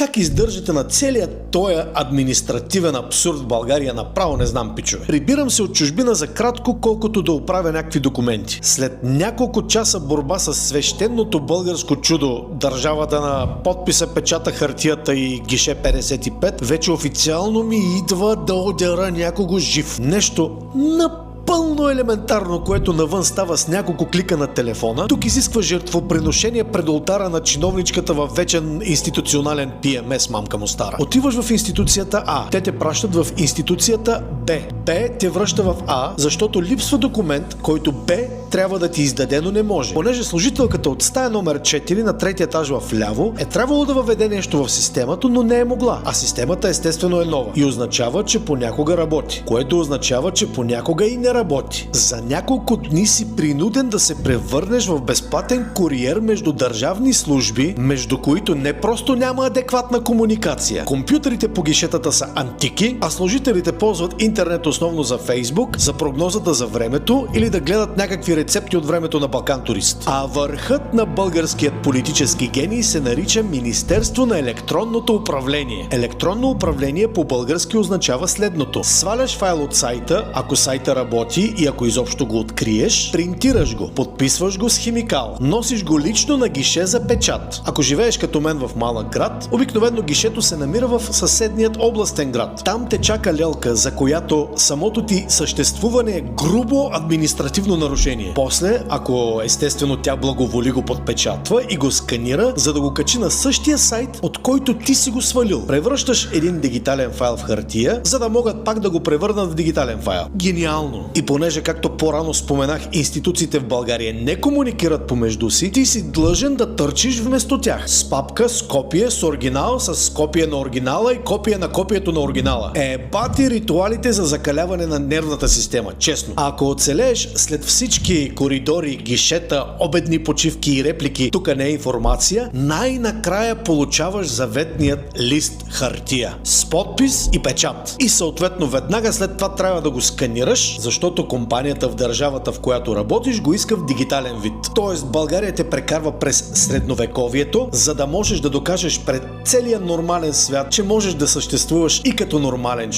Как издържате на целия тоя административен абсурд в България, направо не знам, пичове. Прибирам се от чужбина за кратко, колкото да оправя някакви документи. След няколко часа борба с свещеното българско чудо, държавата на подписа, печата, хартията и гише 55, вече официално ми идва да удара някого жив. Нещо напълно елементарно, което навън става с няколко клика на телефона, тук изисква жертвоприношение пред олтара на чиновничката във вечен институционален PMS, мамка му стара. Отиваш в институцията А, те те пращат в институцията Б. Б те връща в А, защото липсва документ, който Б трябва да ти издаде, но не може. Понеже служителката от стая номер 4 на третия етаж в ляво е трябвало да въведе нещо в системата, но не е могла. А системата естествено е нова и означава, че понякога работи, което означава, че понякога и не работи. За няколко дни си принуден да се превърнеш в безплатен куриер между държавни служби, между които не просто няма адекватна комуникация. Компютрите по гишетата са антики, а служителите ползват интернет основно за Фейсбук, за прогнозата за времето или да гледат някакви рецепти от времето на Балкан Турист. А върхът на българският политически гений се нарича Министерство на електронното управление. Електронно управление по български означава следното: сваляш файл от сайта, ако сайта работи и ако изобщо го откриеш, принтираш го, подписваш го с химикал, носиш го лично на гише за печат. Ако живееш като мен в малък град, обикновено гишето се намира в съседният областен град. Там те чака лелка, за която самото ти съществуване е грубо административно нарушение. После, ако естествено тя благоволи, го подпечатва и го сканира, за да го качи на същия сайт, от който ти си го свалил. Превръщаш един дигитален файл в хартия, за да могат пак да го превърнат в дигитален файл. Гениално! И понеже, както по-рано споменах, институциите в България не комуникират помежду си, ти си длъжен да търчиш вместо тях. С папка, с копие, с оригинал, с копие на оригинала и копие на копието на оригинала. Бати ритуалите за закаляване на нервната система, честно. А ако оцелееш след всички коридори, гишета, обедни почивки и реплики, тук не е информация, най-накрая получаваш заветният лист хартия с подпис и печат. И съответно веднага след това трябва да го сканираш, защото компанията в държавата, в която работиш, го иска в дигитален вид. Тоест България те прекарва през средновековието, за да можеш да докажеш пред целия нормален свят, че можеш да съществуваш и като нормален човек.